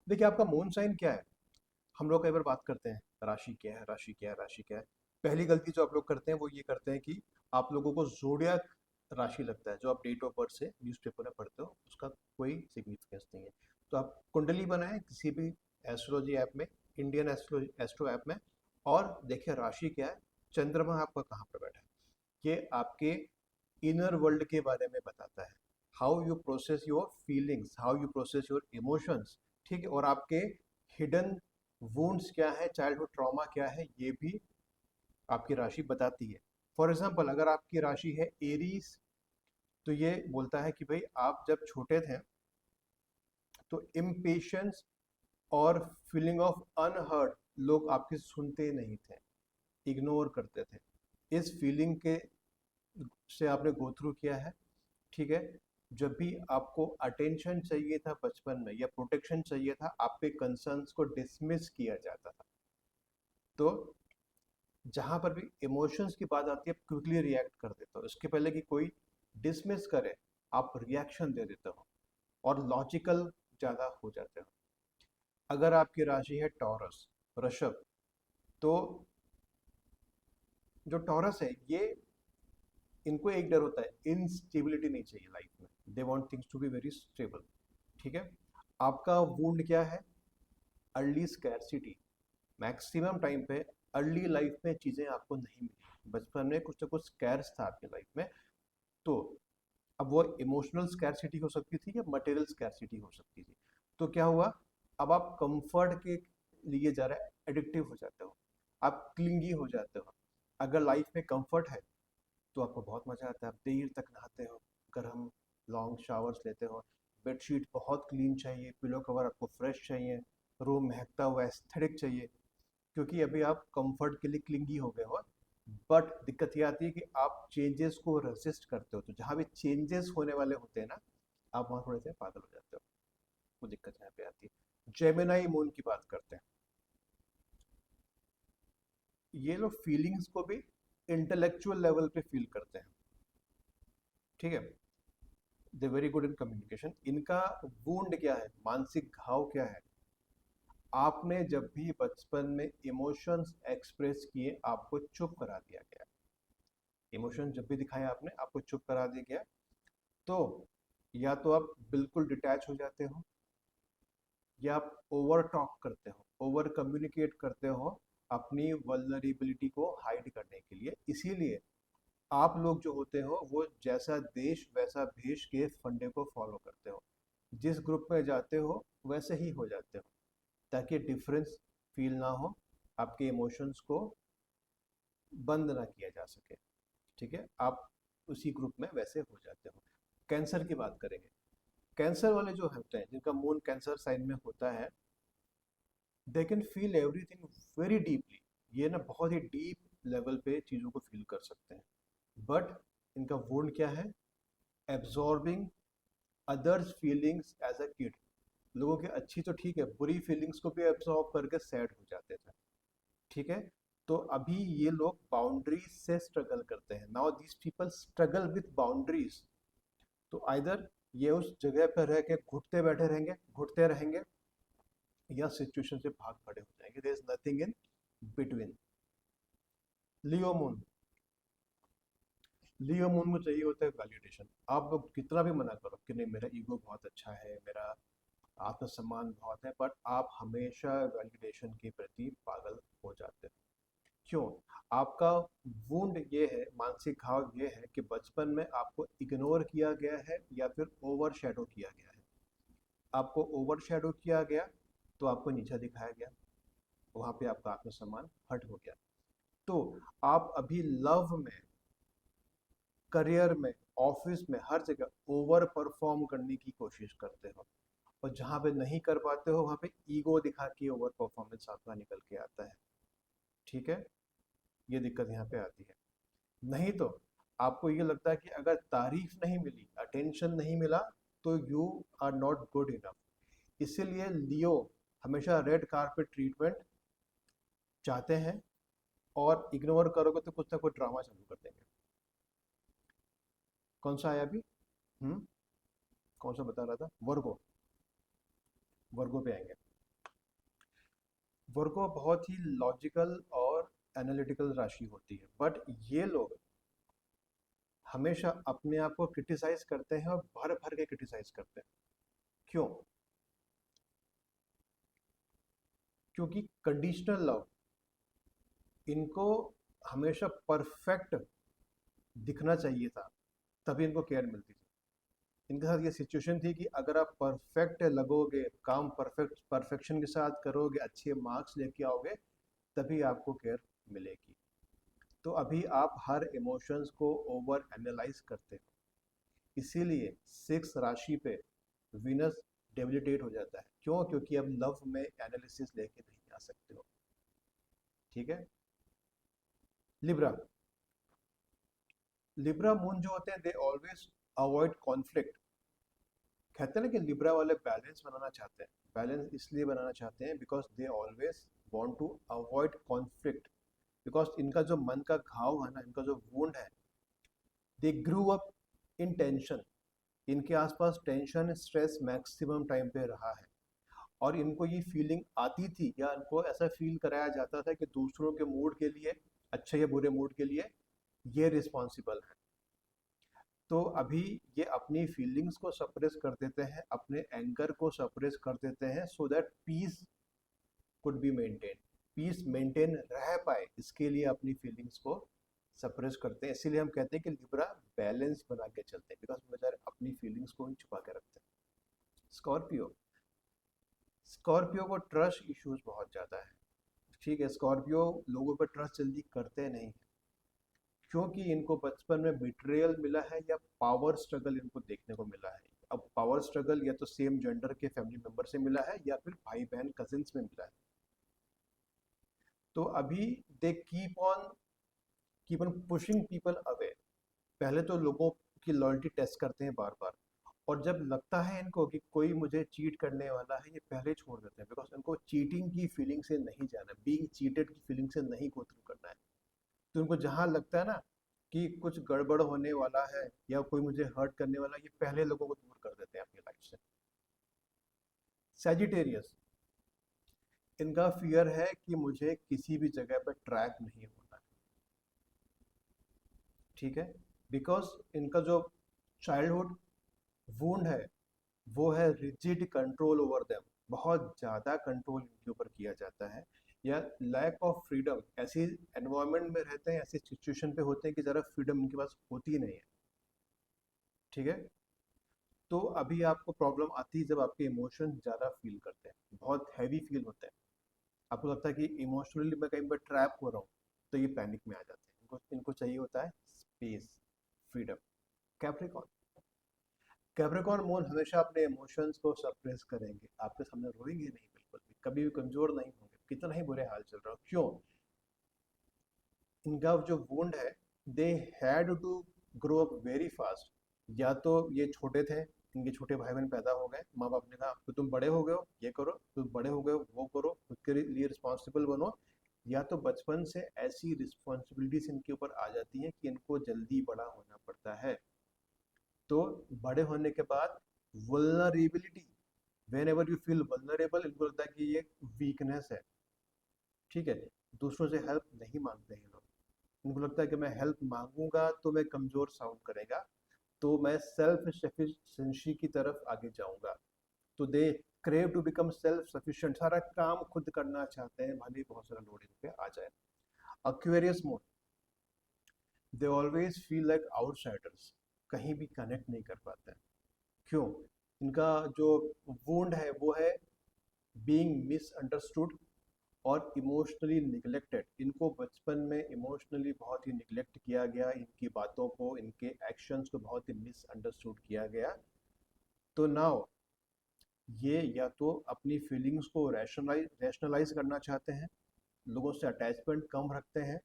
देखिए, आपका moon sign क्या है? हम लोग कई बार बात करते हैं राशि क्या है, राशि क्या है, राशि क्या है। पहली गलती जो आप लोग करते हैं वो ये करते हैं कि आप लोगों को जोडियाक राशि लगता है, जो आप डेट ऑफ बर्थ से न्यूज़पेपर में पढ़ते हो, उसका कोई सिग्निफिकेंस नहीं है। तो आप कुंडली बनाएं किसी भी एस्ट्रोलॉजी ऐप में, इंडियन एस्ट्रो ऐप में, और देखिए राशि क्या है, चंद्रमा आपका कहाँ पर बैठा है। ये आपके इनर वर्ल्ड के बारे में बताता है, how you process your feelings, how you process your emotions. ठीक है, और आपके हिडन वुंड्स क्या है, चाइल्डहुड ट्रॉमा क्या है, ये भी आपकी राशि बताती है। फॉर एग्जाम्पल, अगर आपकी राशि है एरीज, तो ये बोलता है कि भाई आप जब छोटे थे तो इम्पेशंस और फीलिंग ऑफ अनहर्ड, लोग आपकी सुनते नहीं थे, इग्नोर करते थे। इस फीलिंग के से आपने गो थ्रू किया है। ठीक है, जब भी आपको अटेंशन चाहिए था बचपन में या प्रोटेक्शन चाहिए था, आप पे कंसर्न्स को डिसमिस किया जाता था। तो जहां पर भी इमोशंस की बात आती है, आप क्विकली रिएक्ट कर देते हो, इसके पहले कि कोई डिसमिस करे आप रिएक्शन दे देते हो और लॉजिकल ज़्यादा हो जाते हो। अगर आपकी राशि है टॉरस, वृषभ, तो जो टॉरस है ये, इनको एक डर होता है, इनस्टेबिलिटी नहीं चाहिए लाइफ में, they want things to be very stable. ठीक है, आपका वुंड क्या है, अर्ली स्कैरसिटी। मैक्सिमम टाइम पे अर्ली लाइफ में चीज़ें आपको नहीं मिली, बचपन में कुछ ना कुछ स्कैर्स था आपकी लाइफ में। तो अब वो इमोशनल स्कैरसिटी हो सकती थी या मटेरियल स्कैरसिटी हो सकती थी। तो क्या हुआ, अब आप कंफर्ट के लिए जा रहे हैं, एडिक्टिव हो जाते हो, आप क्लिंगी हो जाते हो। अगर लाइफ में कंफर्ट है तो आपको बहुत मजा आता है, आप देर तक नहाते हो, गर्म लॉन्ग शावर्स लेते हो, बेडशीट बहुत क्लीन चाहिए, पिलो कवर आपको फ्रेश चाहिए, रूम महकता हुआ एस्थेटिक चाहिए, क्योंकि अभी आप कंफर्ट के लिए क्लिंगी हो गए हो। बट दिक्कत ये आती है कि आप चेंजेस को रेजिस्ट करते हो, तो जहाँ भी चेंजेस होने वाले होते हैं ना, आप वहाँ थोड़े से पागल हो जाते हो। वो दिक्कत यहाँ पे आती है। जेमिनाई मून की बात करते हैं, ये लोग फीलिंग्स को भी इंटेलेक्चुअल लेवल पे फील करते हैं। ठीक है, they very good in communication. इनका वुंड क्या है, मानसिक घाव क्या है, आपने जब भी बचपन में इमोशंस एक्सप्रेस किए आपको चुप करा दिया गया। इमोशन जब भी दिखाया आपने, आपको चुप करा दिया गया। तो या तो आप बिल्कुल डिटैच हो जाते हो, या आप ओवर टॉक करते हो, ओवर कम्युनिकेट करते हो अपनी वल्नरेबिलिटी को हाइड करने के लिए। इसीलिए आप लोग जो होते हो वो जैसा देश वैसा भेष के फंडे को फॉलो करते हो, जिस ग्रुप में जाते हो वैसे ही हो जाते हो, ताकि डिफरेंस फील ना हो, आपके इमोशंस को बंद ना किया जा सके। ठीक है, आप उसी ग्रुप में वैसे हो जाते हो। कैंसर की बात करेंगे। कैंसर वाले जो होते हैं, जिनका मून कैंसर साइन में होता है, they can feel everything very deeply. ये ना बहुत ही डीप लेवल पे चीज़ों को फील कर सकते हैं। बट इनका वुंड क्या है, absorbing others feelings as a kid. लोगों की अच्छी तो ठीक है, बुरी फीलिंग्स को भी एब्जॉर्ब करके सैड हो जाते थे। ठीक है, तो अभी ये लोग बाउंड्रीज से स्ट्रगल करते हैं। Now this people struggle with boundaries. तो आइदर ये उस जगह पर रह के घुटते बैठे रहेंगे, घुटते रहेंगे, या सिचुएशन से भाग खड़े हो जाएंगे। There is nothing in between. Leo moon, Leo moon को चाहिए होता है वैलिडेशन। आप लोग कितना भी मना करो कि नहीं मेरा ईगो बहुत अच्छा है, मेरा आत्मसम्मान बहुत है, बट आप हमेशा वैलिडेशन के प्रति पागल हो जाते हो। क्यों? आपका वुंड ये है, मानसिक घाव ये है कि बचपन में आपको इग्नोर किया गया है या फिर ओवर शेडो किया गया है। आपको ओवर शेडो किया गया तो आपको नीचा दिखाया गया, वहां पे आपका आत्मसम्मान हट हो गया। तो आप अभी लव में, करियर में, ऑफिस में, हर जगह ओवर परफॉर्म करने की कोशिश करते हो, और जहाँ पे नहीं कर पाते हो वहाँ पे ईगो दिखा के ओवर परफॉर्मेंस आपका निकल के आता है। ठीक है, ये दिक्कत यहाँ पे आती है। नहीं तो आपको ये लगता है कि अगर तारीफ नहीं मिली, अटेंशन नहीं मिला, तो you are not good enough. इसीलिए लियो हमेशा रेड कारपेट ट्रीटमेंट चाहते हैं, और इग्नोर करोगे तो कुछ ना कुछ ड्रामा चालू कर देंगे। कौन सा आया अभी? हम्म, कौन सा बता रहा था? वर्गो, वर्गो पे आएंगे। वर्गो बहुत ही लॉजिकल और एनालिटिकल राशि होती है, बट ये लोग हमेशा अपने आप को क्रिटिसाइज करते हैं और भर भर के क्रिटिसाइज करते हैं। क्यों? क्योंकि कंडीशनल लव इनको हमेशा परफेक्ट दिखना चाहिए था, तभी इनको केयर मिलती थी। इनके साथ ये सिचुएशन थी कि अगर आप परफेक्ट लगोगे, काम परफेक्शन के साथ करोगे, अच्छे मार्क्स लेके आओगे, तभी आपको केयर मिलेगी। तो अभी आप हर इमोशंस को ओवर एनालाइज करते हो, इसीलिए 6 राशि पे विनस डेबिलिटेट हो जाता है। क्यों? क्योंकि अब लव में एनालिसिस लेके नहीं आ सकते हो। ठीक है। लिब्रा, लिब्रा मून जो होते हैं दे ऑलवेज अवॉइड कॉन्फ्लिक्ट। कहते हैं ना कि लिब्रा वाले बैलेंस बनाना चाहते हैं। बैलेंस इसलिए बनाना चाहते हैं because they always want to avoid conflict, because इनका जो मन का घाव है ना, इनका जो वुंड है, दे ग्रू अप इन टेंशन। इनके आसपास टेंशन स्ट्रेस मैक्सिमम टाइम पे रहा है, और इनको ये फीलिंग आती थी या इनको ऐसा फील कराया जाता था कि दूसरों के मूड के लिए, अच्छे या बुरे मूड के लिए ये रिस्पॉन्सिबल है। तो अभी ये अपनी फीलिंग्स को सप्रेस कर देते हैं, अपने एंगर को सप्रेस कर देते हैं, so that peace could be maintain, peace maintain रह पाए, इसके लिए अपनी फीलिंग्स को सप्रेस करते हैं। इसीलिए हम कहते हैं कि लिब्रा बैलेंस बना के चलते हैं, बिकॉज बेचारे अपनी फीलिंग्स को ही छुपा के रखते हैं। स्कॉर्पियो, स्कॉर्पियो को ट्रस्ट इश्यूज बहुत ज़्यादा है। ठीक है, स्कॉर्पियो लोगों पर ट्रस्ट जल्दी करते नहीं, क्योंकि इनको बचपन में बिट्रेयल मिला है या पावर स्ट्रगल इनको देखने को मिला है। अब पावर स्ट्रगल या तो सेम जेंडर के फैमिली मेंबर से मिला है या फिर भाई बहन कजिन्स में मिला है। तो अभी they keep on pushing people away. पहले तो लोगों की लॉयल्टी टेस्ट करते हैं बार बार, और जब लगता है इनको कि कोई मुझे चीट करने वाला है, ये पहले छोड़ देते हैं, बिकॉज इनको चीटिंग की फीलिंग से नहीं जाना है, बीइंग चीटेड की फीलिंग से नहीं गो थ्रू करना है। तो उनको जहाँ लगता है ना कि कुछ गड़बड़ होने वाला है या कोई मुझे हर्ट करने वाला है, ये पहले लोगों को दूर कर देते हैं अपनी लाइफ से। सैजिटेरियस, इनका फियर है कि मुझे किसी भी जगह पर ट्रैक नहीं होना है। ठीक है, बिकॉज इनका जो चाइल्डहुड वूंड है वो है रिजिड कंट्रोल ओवर देम। बहुत ज़्यादा कंट्रोल इनके ऊपर किया जाता है, या लैक ऑफ फ्रीडम। ऐसी एनवायरनमेंट में रहते हैं, ऐसी सिचुएशन पे होते हैं कि ज़रा फ्रीडम इनके पास होती ही नहीं है। ठीक है। तो अभी आपको प्रॉब्लम आती है जब आपके इमोशन ज़्यादा फील करते हैं, बहुत हैवी फील होते हैं, आपको लगता है कि इमोशनली मैं कहीं पर ट्रैप हो रहा हूँ, तो ये पैनिक में आ जाते हैं। इनको इनको चाहिए होता है space, freedom. Capricorn, Capricorn moon हमेशा अपने इमोशंस को सप्रेस करेंगे, आपके सामने रोएंगे नहीं, बिल्कुल भी कभी भी कमजोर नहीं होंगे, कितना ही बुरे हाल चल रहा हो। क्यों? इनका जो वुंड है, they had to grow up very fast. या तो ये छोटे थे, इनके छोटे भाई बहन पैदा हो गए, माँ बाप ने कहा तो तुम बड़े हो गए हो, ये करो, तुम बड़े हो गए हो, वो करो, खुद के लिए रिस्पॉन्सिबल बनो। या तो बचपन से ऐसी रिस्पॉन्सिबिलिटीज इनके ऊपर आ जाती हैं कि इनको जल्दी बड़ा होना पड़ता है। तो बड़े होने के बाद vulnerability, when ever you feel vulnerable, इनको लगता है कि ये वीकनेस है। ठीक है, दूसरों से हेल्प नहीं मांगते हैं लोग। उनको लगता है कि मैं हेल्प मांगूंगा तो मैं कमजोर साउंड करेगा, तो मैं सेल्फ सफिशिएंसी की तरफ आगे जाऊंगा। तो they crave to become self sufficient, सारा काम खुद करना चाहते हैं, भले ही बहुत सारा लोड इन पे आ जाए। Aquarius mode, they always feel like outsiders, कहीं भी कनेक्ट नहीं कर पाते हैं। क्यों? इनका जो वुंड है वो है बीइंग मिसअंडरस्टूड और इमोशनली निगलेक्टेड। इनको बचपन में इमोशनली बहुत ही निगलेक्ट किया गया, इनकी बातों को, इनके एक्शंस को बहुत ही मिसअंडरस्टूड किया गया। तो नाउ ये या तो अपनी फीलिंग्स को रैशनलाइज करना चाहते हैं, लोगों से अटैचमेंट कम रखते हैं,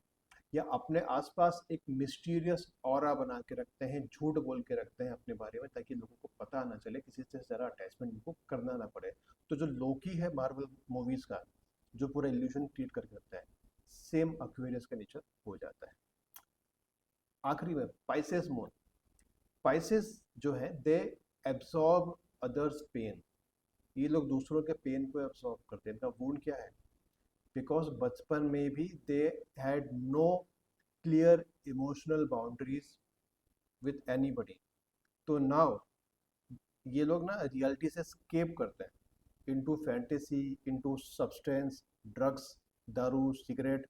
या अपने आसपास एक मिस्टीरियस ऑरा बना के रखते हैं, झूठ बोल के रखते हैं अपने बारे में, ताकि लोगों को पता ना चले, किसी से ज़रा अटैचमेंट इनको करना ना पड़े। तो जो लोकी है मार्वल मूवीज़ का, जो पूरा इल्यूजन क्रिएट करके रखता है, सेम अक्वेरियस का नेचर हो जाता है। आखिरी में पाइसेस मून, पाइसेस जो है दे एब्सॉर्ब अदर्स पेन। ये लोग दूसरों के पेन को एब्सॉर्ब करते हैं। इनका वूंड क्या है? बिकॉज बचपन में भी they had no clear emotional boundaries with anybody. तो नाउ ये लोग ना रियलिटी से स्केप करते हैं into fantasy, into substance, drugs, दारू, सिगरेट।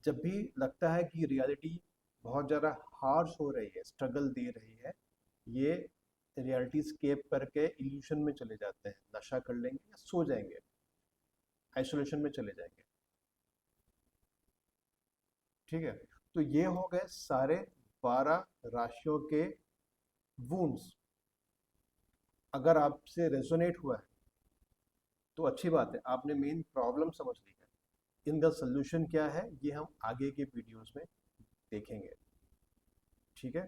जब भी लगता है कि रियलिटी बहुत ज़्यादा हार्श हो रही है, स्ट्रगल दे रही है, ये रियलिटी स्केप करके इल्यूशन में चले जाते हैं, नशा कर लेंगे या सो जाएंगे, आइसोलेशन में चले जाएंगे। ठीक है, तो ये हो गए सारे 12 राशियों के वूंड्स। अगर आपसे रेजोनेट हुआ है तो अच्छी बात है, आपने मेन प्रॉब्लम समझ ली है। इनका सोल्यूशन क्या है ये हम आगे के वीडियोस में देखेंगे। ठीक है।